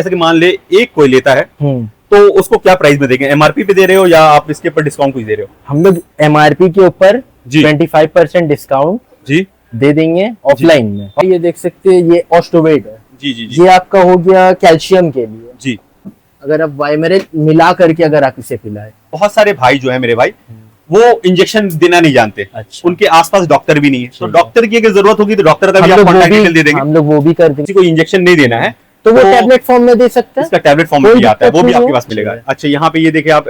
जैसे कि मान ले एक कोई लेता है तो उसको क्या प्राइस में देंगे? एमआरपी पे दे रहे हो या आप इसके ऊपर डिस्काउंट कुछ दे रहे हो? हम लोग एमआरपी के ऊपर 25% डिस्काउंट जी दे देंगे ऑफलाइन में। और ये देख सकते हैं, ये ऑस्टोवेट है। जी जी जी। ये आपका हो गया कैल्शियम के लिए जी। अगर आप वाइमेरिल मिला करके अगर आप इसे पिलाए। बहुत सारे भाई जो है मेरे भाई वो इंजेक्शन देना नहीं जानते। अच्छा। उनके आसपास डॉक्टर भी नहीं है, तो डॉक्टर की अगर जरूरत होगी तो डॉक्टर का भी आप कॉन्टैक्ट डिटेल दे देंगे। हम लोग वो भी कर देंगे। किसी को इंजेक्शन नहीं देना है तो वो टैबलेट फॉर्म में दे सकते हैं। इसका टैबलेट फॉर्म में भी आता है, वो भी आपके पास मिलेगा। अच्छा, यहाँ पे ये देखिए आप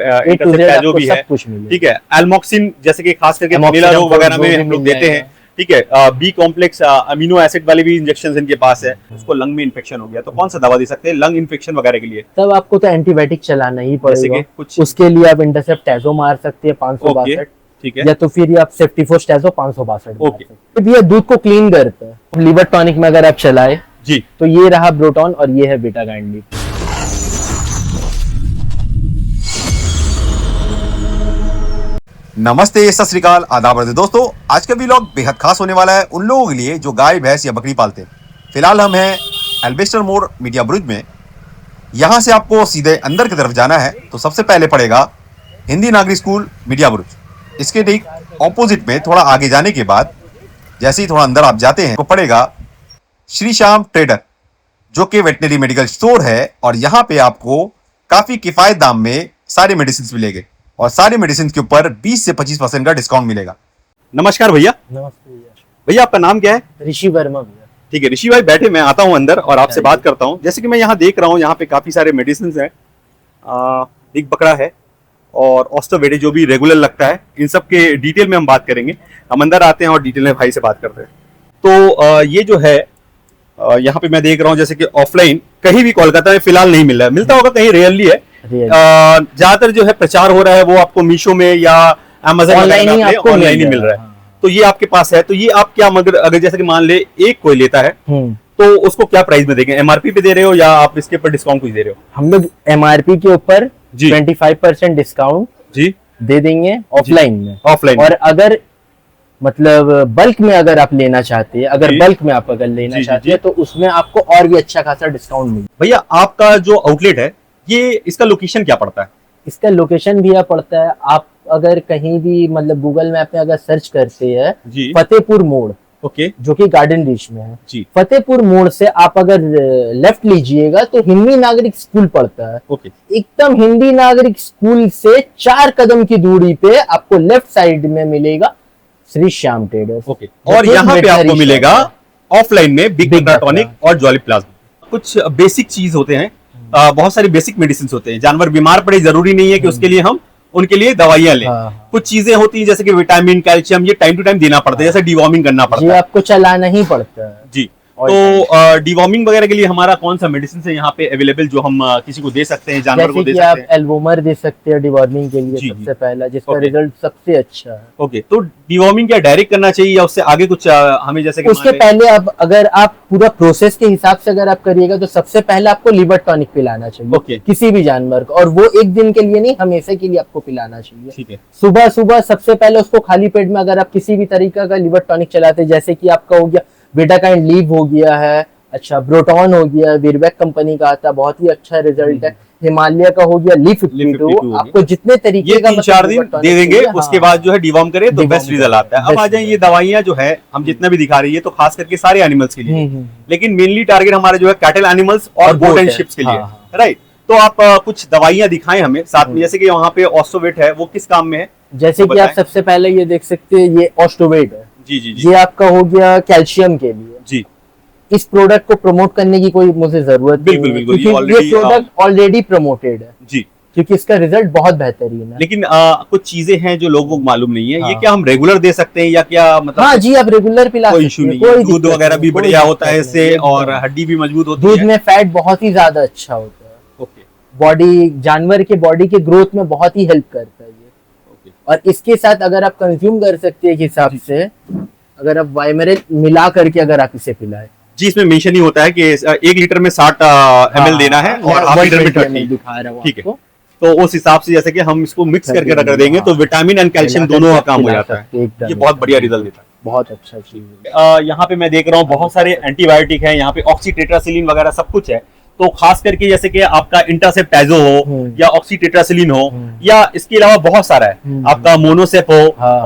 जो भी है, ठीक है, एल्मोक्सिन जैसे कि खास करके नीला रोग वगैरह में हम लोग देते हैं, ठीक है। बी कॉम्प्लेक्स अमीनो एसिड वाले भी इंजेक्शन इनके पास है। उसको लंग में इन्फेक्शन हो गया तो कौन सा दवा दे सकते हैं लंग इन्फेक्शन वगैरह के लिए? तब आपको तो एंटीबायोटिक चलाना ही पड़ेगा। कुछ उसके लिए आप इंटरसेप्ट टैजो मार सकते हैं 562, ठीक है, या तो फिर आप सेफ्टीफोर्स टैजो 562। ओके। फिर ये दूध को क्लीन करता है। लिवर टॉनिक में अगर आप चलाए जी तो ये रहा ब्रोटॉन और ये है बीटा गाइंडी। नमस्ते, सत श्री अकाल, आदाब दोस्तों। आज का व्लॉग बेहद खास होने वाला है उन लोगों के लिए जो गाय, भैंस या बकरी पालते हैं। फिलहाल हम हैं एल्वेस्टर मोड़ मीडिया ब्रुज में। यहाँ से आपको सीधे अंदर की तरफ जाना है तो सबसे पहले पड़ेगा हिंदी नागरिक स्कूल मीडिया ब्रुज। इसके ठीक ऑपोजिट में थोड़ा आगे जाने के बाद जैसे ही थोड़ा अंदर आप जाते हैं तो पड़ेगा श्री श्याम ट्रेडर, जो कि वेटनरी मेडिकल स्टोर है। और यहाँ पे आपको काफी किफायत दाम में सारे मेडिसिन मिलेंगे और सारे मेडिसिन के ऊपर 20 से 25% का डिस्काउंट मिलेगा। नमस्कार भैया। नमस्ते भैया, आपका नाम क्या है? ऋषि वर्मा भैया। ठीक है ऋषि भाई, बैठे, मैं आता हूँ अंदर और आपसे बात करता हूँ। जैसे कि मैं यहाँ देख रहा हूँ, यहाँ पे काफी सारे मेडिसिन है। बिग बकरा है और ऑस्टोवेट जो भी रेगुलर लगता है, इन सब के डिटेल में हम बात करेंगे। हम अंदर आते हैं और डिटेल में भाई से बात करते हैं। तो ये जो है यहाँ पे मैं देख रहा हूँ जैसे कि ऑफलाइन कहीं भी कोलकाता में फिलहाल नहीं मिल रहा है, मिलता होगा कहीं, रेयरली है। ज्यादातर जो है प्रचार हो रहा है वो आपको मीशो में या अमेज़न ऑनलाइन ही मिल रहा है। तो ये आपके पास है, तो ये आप क्या, मगर अगर जैसे कि मान ले एक कोई लेता है तो उसको क्या प्राइस में देंगे? एमआरपी पे दे रहे हो या आप इसके ऊपर डिस्काउंट कुछ दे रहे हो? हम लोग एमआरपी के ऊपर 25% डिस्काउंट जी दे देंगे ऑफलाइन में। ऑफलाइन और अगर मतलब बल्क में अगर आप लेना चाहते हैं, अगर बल्क में आप अगर लेना चाहते हैं तो उसमें आपको और भी अच्छा खासा डिस्काउंट मिलेगा। भैया, आपका जो आउटलेट है ये, इसका लोकेशन क्या पड़ता है? इसका लोकेशन भी पड़ता है, आप अगर कहीं भी मतलब गूगल मैप में अगर सर्च करते हैं फतेहपुर मोड़, ओके, जो कि गार्डन रीच में है जी। फतेहपुर मोड़ से आप अगर लेफ्ट लीजिएगा तो हिंदी नागरिक स्कूल पड़ता है। ओके। एकदम हिंदी नागरिक स्कूल से 4 कदम की दूरी पे आपको लेफ्ट साइड में मिलेगा श्री श्याम ट्रेडर्स। ओके। और यहाँ पे आपको मिलेगा ऑफलाइन में बिग बकरा टॉनिक और जॉली प्लाज्मा। कुछ बेसिक चीज होते हैं, बहुत सारी बेसिक मेडिसिन होते हैं। जानवर बीमार पड़े जरूरी नहीं है कि उसके लिए हम उनके लिए दवाइयां लें। कुछ चीजें होती हैं जैसे कि विटामिन, कैल्शियम, ये टाइम टू टाइम देना पड़ता है, जैसे डिवॉर्मिंग करना पड़ता है, आपको चलाना ही पड़ता है जी। तो डिवॉर्मिंग वगैरह के लिए हमारा कौन सा मेडिसिन है यहाँ पे अवेलेबल जो हम किसी को दे सकते हैं, जानवर को दे सकते हैं? आप एल्वोमर दे सकते हैं डिवॉर्मिंग के लिए सबसे पहला, जिसका रिजल्ट सबसे अच्छा है। ओके, तो डिवॉर्मिंग क्या डायरेक्ट करना चाहिए या उससे आगे कुछ हमें, जैसे कि उसके पहले अगर आप पूरा प्रोसेस के हिसाब से अगर आप करिएगा तो सबसे पहले आपको लिवर टॉनिक पिलाना चाहिए किसी भी जानवर को, और वो एक दिन के लिए नहीं, हमेशा के लिए आपको पिलाना चाहिए। ठीक है। सुबह सुबह सबसे पहले उसको खाली पेट में अगर आप किसी भी तरीका का लिवर टॉनिक चलाते, जैसे कि आपका हो गया बीटा काइंड लीव हो गया है, अच्छा ब्रोटॉन हो गया, वीरबैक कंपनी का आता है, बहुत ही अच्छा रिजल्ट है। हिमालय का हो गया लीफ 52, आपको जितने तरीके का 3-4 दिन दे देंगे, उसके बाद जो है डिवॉर्म करे तो बेस्ट रिजल्ट आता है। अब आ जाए ये दवाइयां जो है हम जितना भी दिखा रही है तो खास करके सारे एनिमल्स के लिए, लेकिन मेनली टारगेट हमारे जो है कैटल एनिमल्स और गोट एंड शिप्स के लिए, राइट। तो आप कुछ दवाइयां दिखाएं हमें साथ में, जैसे कि वहाँ पे ऑस्टोवेट है, वो किस काम में है? जैसे कि आप सबसे पहले ये देख सकते हैं, ये ऑस्टोवेट है जी जी जी। ये आपका हो गया कैल्शियम के लिए जी। इस प्रोडक्ट को प्रमोट करने की कोई मुझे जरूरत नहीं है, क्योंकि ये प्रोडक्ट ऑलरेडी प्रमोटेड है जी, क्योंकि इसका रिजल्ट बहुत बेहतरीन है। लेकिन कुछ चीजें हैं जो लोगों को मालूम नहीं है, ये क्या हम रेगुलर दे सकते हैं या क्या, मतलब? हाँ जी, आप रेगुलर पिला कोई इशू नहीं है, दूध वगैरह भी बढ़िया होता है इससे और हड्डी भी मजबूत होती है। दूध में फैट बहुत ही ज्यादा अच्छा होता है। ओके। बॉडी, जानवर के बॉडी के ग्रोथ में बहुत ही हेल्प करता है ये। और इसके साथ अगर आप कंज्यूम कर सकते हैं हिसाब से, अगर आप वाइमेरिल मिला करके अगर आप इसे पिलाए जी, इसमें मेंशन ही होता है कि 1 लीटर में 60 ml देना है और हाफ लीटर में 30 दिखा रहा हूं। ठीक है, तो उस हिसाब से जैसे कि हम इसको मिक्स करके रख देंगे तो विटामिन एंड कैल्शियम दोनों का काम हो जाता है। ये बहुत बढ़िया रिजल्ट देता है, बहुत अच्छा चीज है। यहाँ पे मैं देख रहा हूँ बहुत सारे एंटीबायोटिक है, यहाँ पे ऑक्सीटेट्रासिलिन वगैरह सब कुछ है। तो खास करके जैसे कि आपका इंटरसेप्टाइजो हो या ऑक्सीटेट्रासिलिन हो या इसके अलावा बहुत सारा है, आपका मोनोसेप हो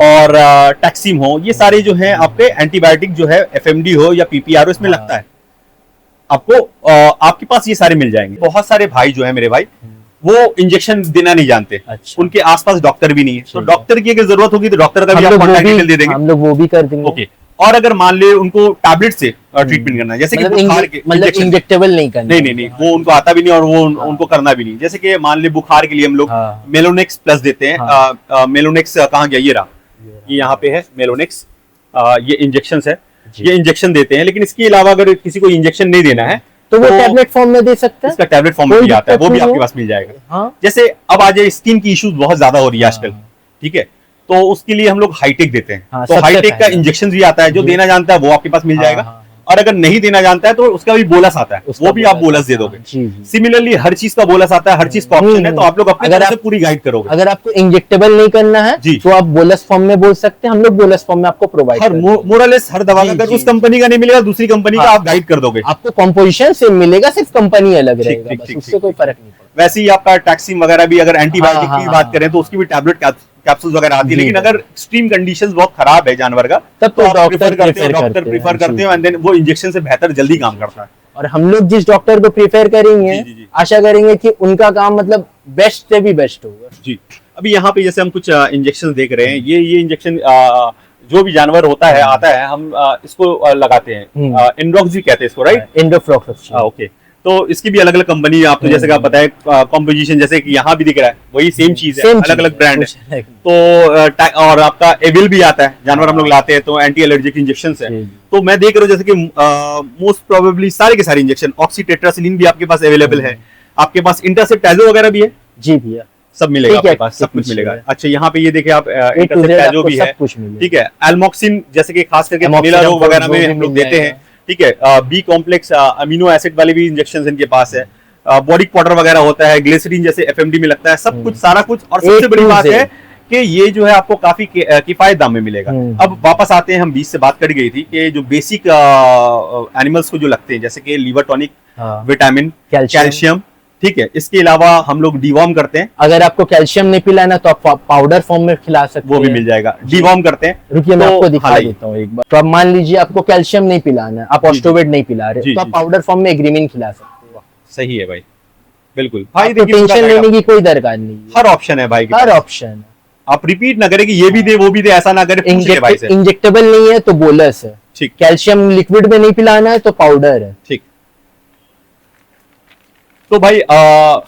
और टैक्सिम हो, ये सारे जो है आपके एंटीबायोटिक जो है एफएमडी हो या पीपीआर इसमें लगता है आपको, आपके पास ये सारे मिल जाएंगे। बहुत सारे भाई जो है मेरे भाई वो इंजेक्शन देना नहीं जानते, अच्छा। उनके आसपास डॉक्टर भी नहीं है, तो डॉक्टर की अगर जरूरत होगी तो डॉक्टर का भी आप कॉन्टैक्ट डिटेल दे देंगे, हम लोग वो भी कर देंगे। ओके। और अगर मान ले उनको टैबलेट से ट्रीटमेंट करना है, जैसे कि बुखार के मतलब इंजेक्टेबल नहीं करना, नहीं वो उनको आता भी नहीं और वो उनको करना भी नहीं। जैसे कि मान ले बुखार के लिए हम लोग मेलोनेक्स प्लस देते हैं, मेलोनेक्स कहाँ गया, ये रहा, ये यहाँ पे है मेलोनेक्स, ये इंजेक्शन है, ये इंजेक्शन देते हैं। लेकिन इसके अलावा अगर किसी को इंजेक्शन नहीं देना है तो वो टैबलेट फॉर्म में दे सकते हैं, इसका टैबलेट फॉर्म में भी आता है, वो भी आपके पास मिल जाएगा। हाँ? जैसे अब आज स्किन की इश्यूज बहुत ज्यादा हो रही है आजकल, ठीक है, तो उसके लिए हम लोग हाईटेक देते हैं। हाँ, तो हाईटेक का इंजेक्शन भी आता है, जो देना जानता है वो आपके पास मिल जाएगा, और अगर नहीं देना जानता है तो उसका भी बोलस आता है, वो भी आप बोलस दे दोगे। सिमिलरली हर चीज का बोलस आता है, हर चीज का ऑप्शन है, तो आप लोग अपने तरफ से पूरी गाइड करोगे। अगर आपको इंजेक्टेबल नहीं करना है तो आप बोलस फॉर्म में बोल सकते हैं, हम लोग बोलस फॉर्म में आपको प्रोवाइड हर मोरलेस हर दवा का अगर उस कंपनी का नहीं मिलेगा दूसरी कंपनी का आप गाइड कर दोगे, आपको कॉम्पोजिशन सेम मिलेगा, सिर्फ कंपनी अलग रहेगा, बस उससे कोई फर्क नहीं पड़ता। वैसे ही आपका टैक्सिम वगैरह भी अगर एंटीबायोटिक की बात करें तो उसकी भी टैबलेट कैप्सूल्स वगैरह आती है, लेकिन अगर एक्सट्रीम कंडीशंस बहुत खराब है जानवर का तब तो डॉक्टर प्रीफर करते हो, एंड देन वो इंजेक्शन से बेहतर जल्दी काम करता है। और हम लोग जिस डॉक्टर को प्रीफर करेंगे आशा करेंगे कि उनका काम मतलब बेस्ट से भी बेस्ट होगा। जी, अभी यहाँ पे जैसे हम कुछ इंजेक्शन देख रहे हैं, ये इंजेक्शन जो भी जानवर होता है आता है, हम इसको लगाते हैं, एंड्रोक्स भी कहते हैं इसको, राइट, एंडोफ्लॉक्स। ओके। तो इसकी भी अलग अलग कंपनी है, आपको जैसे कि आप बताए कॉम्पोजिशन, जैसे कि यहाँ भी दिख रहा है वही सेम चीज है, अलग अलग ब्रांड है। तो और आपका एविल भी आता है, जानवर हम लोग लाते हैं तो एंटी एलर्जिक इंजेक्शन है। तो मैं देख रहा हूँ जैसे कि मोस्ट प्रोबेबली सारे के सारे इंजेक्शन, ऑक्सीटेट्रासिलिन भी आपके पास अवेलेबल है, आपके पास इंटरसेप्टाइजो वगैरह भी है। जी भैया, सब मिलेगा आपके पास, सब कुछ मिलेगा। अच्छा, यहाँ पे ये देखिए आप इंटरसेप्टाइजो भी है, ठीक है। एल्मोक्सिन जैसे कि खास करके नीला रोग वगैरह में हम लोग देते हैं, ठीक है। बी कॉम्प्लेक्स अमीनो एसिड वाले भी इंजेक्शन इनके पास है, बॉडी पाउडर वगैरह होता है, ग्लिसरीन जैसे एफएमडी में लगता है, सब कुछ सारा कुछ। और सबसे बड़ी बात है कि ये जो है आपको काफी किफायत दाम में मिलेगा। अब वापस आते हैं, हम बीच से बात कर गई थी कि जो बेसिक एनिमल्स को जो लगते हैं, जैसे कि लीवर टॉनिक, विटामिन, कैल्शियम, ठीक है। इसके अलावा हम लोग डिवॉर्म करते हैं, अगर आपको कैल्शियम नहीं पिलाना तो आप पाउडर फॉर्म में खिला सकते हैं, वो भी मिल जाएगा। डिवॉर्म करते हैं, रुकिए मैं आपको दिखा देता हूँ एक बार। तो अब मान लीजिए आपको कैल्शियम नहीं पिलाना है, आप ऑस्टोवेट नहीं पिला रहे, तो आप पाउडर फॉर्म में एग्रीमिन खिला सकते हैं। सही है भाई, बिल्कुल भाई, टेंशन लेने की कोई दरकार नहीं है, हर ऑप्शन है भाई, हर ऑप्शन। आप रिपीट ना करें कि ये भी दे वो भी दे, ऐसा ना करें। इंजेक्टेबल नहीं है तो बोलस है, ठीक। कैल्शियम लिक्विड में नहीं पिलाना है तो पाउडर है, ठीक। तो भाई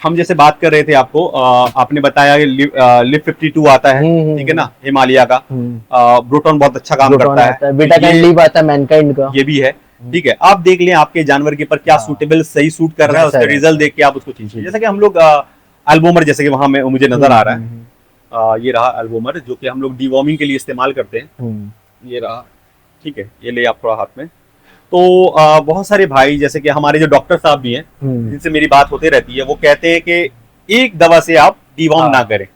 हम जैसे बात कर रहे थे आपको, आपने बताया लिप 52 आता है, ठीक है ना, हिमालय का। ब्रोटॉन बहुत अच्छा काम करता है, बेटाकाइन लीव आता है मैनकाइंड का, ये भी है, ठीक है। आप देख लें आपके जानवर के पर क्या सूटेबल सही सूट कर रहा है, उसका रिजल्ट देख के आप उसको चीज, जैसे कि हम लोग एल्बोमर, जैसे कि वहां में मुझे नजर आ रहा है, ये रहा एल्बोमर, जो कि हम लोग डिवॉर्मिंग के लिए इस्तेमाल करते हैं, ये रहा, ठीक है। ये ले आप थोड़ा हाथ में। तो बहुत सारे भाई, जैसे कि हमारे जो डॉक्टर साहब भी हैं जिनसे मेरी बात होती रहती है, वो कहते हैं कि एक दवा से आप डिवॉर्म ना करें,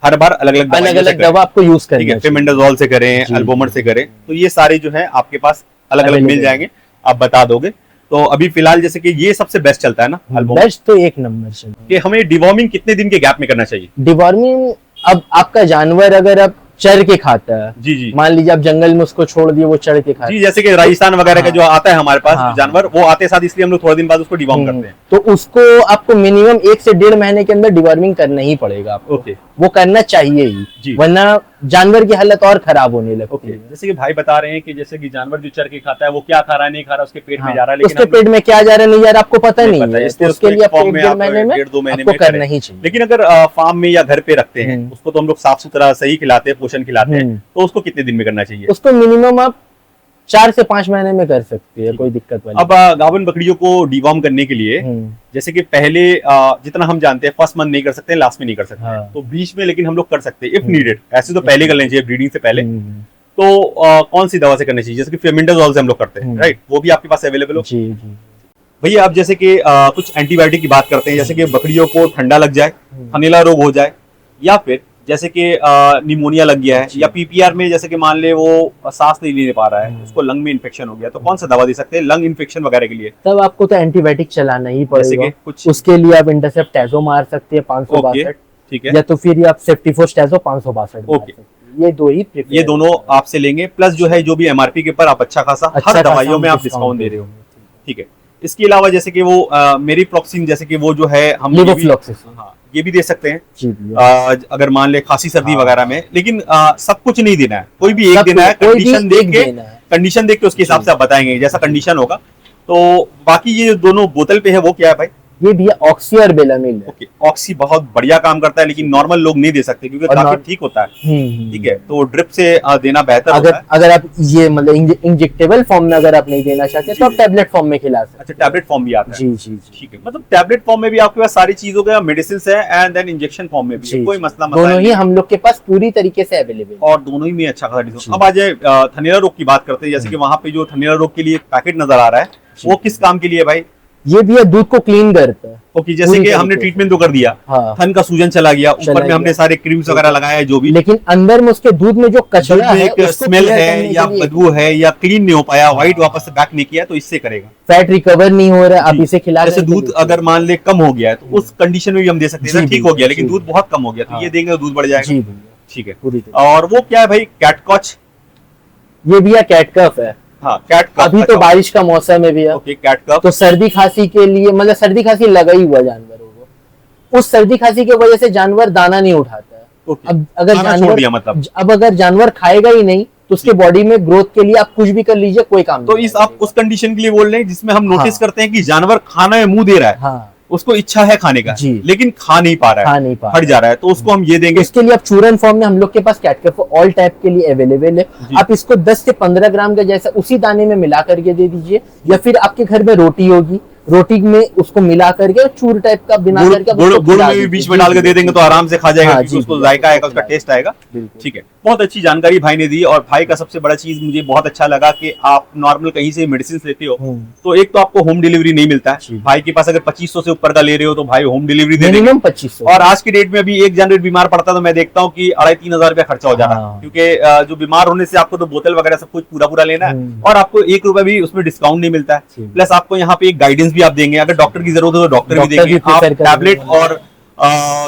हर बार अलग अलग दवा आपको यूज करनी है, फेमेंडाजोल से करें, एल्बोमर से करें, तो ये सारे जो है आपके पास अलग अलग मिल जाएंगे, आप बता दोगे। तो अभी फिलहाल जैसे कि ये सबसे बेस्ट चलता है ना एल्बोमर, बेस्ट तो एक नंबर चलता है। कि हमें डिवॉर्मिंग कितने दिन के गैप में करना चाहिए? डिवॉर्मिंग, अब आपका जानवर अगर आप चढ़ के खाता है, जी, मान लीजिए आप जंगल में उसको छोड़ दिए, वो चढ़ के खाता है, जी, जैसे कि राजस्थान वगैरह का जो आता है हमारे पास जानवर, वो आते साथ, इसलिए हम लोग थोड़े दिन बाद उसको डिवॉर्म करते हैं। तो उसको आपको मिनिमम 1 से 1.5 महीने के अंदर डिवॉर्मिंग करना ही पड़ेगा आपको, वो करना चाहिए ही, वरना जानवर की हालत और खराब होने लगती है। जैसे कि भाई बता रहे हैं कि जैसे कि जानवर जो चढ़ के खाता है, वो क्या खा रहा है नहीं खा रहा, उसके पेट में जा रहा है, लेकिन उसके पेट में क्या जा रहा है नहीं जा रहा आपको पता नहीं है, तो उसके लिए आपको 1-1.5 महीने में 1-2 महीने आपको करना ही चाहिए। लेकिन अगर फार्म में या घर पे रखते हैं उसको, तो हम लोग साफ सुथरा सही खिलाते हैं, पोषण खिलाते हैं, तो उसको कितने दिन में करना चाहिए? उसको मिनिमम आप 4 से 5 महीने में कर सकते हैं, कोई दिक्कत वाली। अब गावन बकरियों को डिवॉर्म करने के लिए, जैसे कि पहले जितना हम जानते हैं फर्स्ट मंथ नहीं कर सकते, लास्ट में नहीं कर सकते, तो बीच में लेकिन हम लोग कर सकते हैं इफ नीडेड। ऐसे तो पहले कर लेना चाहिए, ब्रीडिंग से पहले। तो कौन सी दवा से करनी चाहिए? जैसे कि फेमेंडाजोल से हम लोग करते हैं, राइट, वो भी आपके पास अवेलेबल हो? जी। भैया अब जैसे कि कुछ एंटीबायोटिक की बात करते हैं, जैसे कि बकरियों को ठंडा लग जाए, थनैला रोग हो जाए, या फिर जैसे कि निमोनिया लग गया है, या पीपीआर में जैसे कि मान ले वो सांस नहीं ले पा रहा है, उसको लंग में इन्फेक्शन हो गया, तो कौन सा दवा दे सकते हैं लंग इन्फेक्शन वगैरह के लिए? तब आपको तो एंटीबायोटिक चलाना ही जैसे पड़ेगा। कि कुछ उसके लिए आप इंटरसेप्ट टैजो मार सकते हैं 562, ठीक है, या तो फिर आप सेफ्टीफोर्स टैजो 562 मार ओके। सकते हैं। ये दो ही prefer ये दोनों आपसे लेंगे, प्लस जो है जो भी एमआरपी के ऊपर आप अच्छा खासा हर दवाइयों में आप डिस्काउंट दे रहे हो, ठीक है। इसके अलावा जैसे कि वो मेरिप्रोक्सिन, जैसे कि वो जो है हम ये भी, लेवोफ्लॉक्सिसिन, हाँ, ये भी दे सकते हैं जी भैया। अगर मान ले खांसी सर्दी हाँ। वगैरह में, लेकिन सब कुछ नहीं देना है, कोई भी एक सब देना है, कोई भी कंडीशन देख एक के, देना है। कंडीशन देख के उसके हिसाब से आप बताएंगे जैसा कंडीशन होगा। तो बाकी ये दोनों बोतल पे है वो क्या है भाई? ये भैया ऑक्सी और बेलामिल है। ओके, ऑक्सी बहुत बढ़िया काम करता है, लेकिन नॉर्मल लोग नहीं दे सकते क्योंकि और काफी नॉर- ठीक होता है, हम्म। ठीक है। तो ड्रिप से देना बेहतर अगर होता है। अगर आप ये मतलब इंजेक्टेबल फॉर्म में अगर आप नहीं देना चाहते जी, तो आप जी। टैबलेट फॉर्म में खिला सकते अच्छा, टैबलेट फॉर्म भी आता हैं। है, जी जी जी, ठीक है। मतलब टैबलेट फॉर्म में भी आपके पास सारी चीजों का मेडिसिन है, एंड देन इंजेक्शन फॉर्म में भी है, जी, कोई जी। मसला दोनों ही नहीं। हम लोग के पास पूरी तरीके से अवेलेबल है। और दोनों ही में अच्छा खासा डिस्काउंट। जी। अब आ जाए थनेला रोग की बात करते हैं, जैसे कि वहां पे जो थनेला रोग के लिए पैकेट नजर आ रहा है, जी। वो किस काम के लिए भाई? ये भैया दूध को क्लीन करता है। ओके, जैसे पूरी कि हमने तरीके से। ट्रीटमेंट तो कर दिया, हाँ, थन का सूजन चला गया, चला ऊपर में हमने गया। सारे क्रीम्स वगैरह लगाया है, जो भी लेकिन अंदर में उसके दूध में जो दूध कचरा में है एक उसको स्मेल clear है करने या के लिए बदबू है या क्लीन नहीं हो पाया, व्हाइट वापस से बैक नहीं किया, तो इससे करेगा। फैट रिकवर नहीं हो रहा है, आप जी। इसे खिला जैसे रहे हैं दूध तो अगर मान ले कम हो गया है, तो उस कंडीशन में भी हम दे सकते हैं, जी, ठीक हो गया, जी, लेकिन जी। दूध बहुत कम हो गया, तो हाँ। ये देंगे तो दूध बढ़ जाएगा, जी भैया, ठीक है। पूरी तरह। और वो क्या है भाई? कैटकॉच, ये भैया कैट कफ है। हाँ, कैट कफ। अभी तो बारिश का मौसम है भैया, ओके, कैट कफ, तो सर्दी खांसी के लिए मतलब सर्दी खांसी लगा ही हुआ जानवरों को, उस सर्दी खांसी की वजह से जानवर दाना नहीं उठाता है। ओके, अब अगर खाना छोड़ जानवर दिया मतलब। अब अगर जानवर खाएगा ही नहीं तो उसके बॉडी में ग्रोथ के लिए आप कुछ भी कर लीजिए, कोई काम तो नहीं इस आप उस कंडीशन के लिए बोल रहे हैं जिसमें हम नोटिस हाँ। करते हैं कि जानवर खाना में मुंह दे रहा है, हाँ, उसको इच्छा है खाने का, जी। लेकिन खा नहीं पा रहा खा है, नहीं पा हट जा रहा है, तो उसको हम ये देंगे। उसके लिए आप चूरन फॉर्म में हम लोग के पास कैटकफ ऑल टाइप के लिए अवेलेबल है। जी। आप इसको 10 से 15 ग्राम का जैसा उसी दाने में मिला करके दे दीजिए, या फिर आपके घर में रोटी होगी, रोटी में उसको मिला करके चूर टाइप का बना गुड़ करके आप गुड़ उसको गुड़ खिला में भी दीजिए। बीच में जी, डाल के जी, दे देंगे जी, तो आराम से खा जाएगा, हाँ, क्योंकि जी, उसको जी, जायका आएगा, उसका बिल्कुल। टेस्ट आएगा, बिल्कुल। ठीक है। बहुत अच्छी जानकारी भाई ने दी, और भाई का सबसे बड़ा चीज मुझे बहुत अच्छा लगा कि आप नॉर्मल कहीं से मेडिसिन लेते हो तो एक तो आपको होम डिलीवरी नहीं मिलता है, जी। भाई के पास अगर 2500 से ऊपर का ले रहे हो तो भाई होम डिलीवरी दे देंगे। मिनिमम 2500। और आज की डेट में अभी एक जनरेट बीमार पड़ता है तो मैं देखता हूँ कि 2,500-3,000 रुपया खर्चा हो जा रहा है, हाँ। क्योंकि जो बीमार होने से आपको तो बोतल वगैरह सब कुछ पूरा पूरा लेना है, और आपको 1 रुपया भी उसमें डिस्काउंट नहीं मिलता है। जी। प्लस आपको यहाँ पे एक गाइडेंस भी आप देंगे, अगर डॉक्टर की जरूरत हो तो डॉक्टर भी डॉक्टर देंगे, भी आप prefer करेंगे। टैबलेट और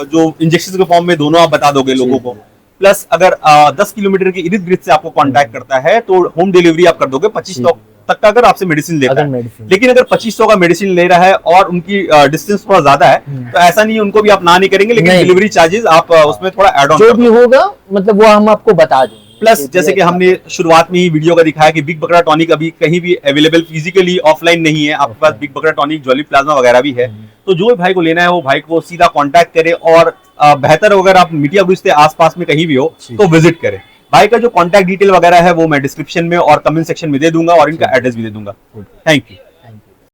जो इंजेक्शन के फॉर्म में दोनों आप बता दोगे लोगों को। प्लस अगर 10 किलोमीटर के इर्द गिर्द से आपको कांटेक्ट करता है तो होम डिलीवरी आप कर दोगे 2500 तक का, अगर आपसे मेडिसिन लेता अगर है। मेडिसिन लेकिन अगर 2500 का मेडिसिन ले रहा है और उनकी डिस्टेंस थोड़ा ज्यादा है, तो ऐसा नहीं है उनको भी आप ना नहीं करेंगे, लेकिन नहीं। डिलीवरी चार्जेस आप उसमें थोड़ा एड ऑन जो कर भी दो। होगा मतलब वो हम आपको बता देंगे। प्लस जैसे कि हमने शुरुआत में ही वीडियो का दिखाया कि बिग बकरा टॉनिक अभी कहीं भी अवेलेबल फिजिकली ऑफलाइन नहीं है, आपके पास बिग बकरा टॉनिक, जॉली प्लाज्मा वगैरह भी है। तो जो भी भाई को लेना है वो भाई को सीधा कांटेक्ट करे, और बेहतर अगर आप मीडिया ब्रिज के आसपास में कहीं भी हो तो विजिट करें। भाई का जो कांटेक्ट डिटेल वगैरह है वो मैं डिस्क्रिप्शन में और कमेंट सेक्शन में दे दूंगा, और इनका एड्रेस भी दे दूंगा। Thank you.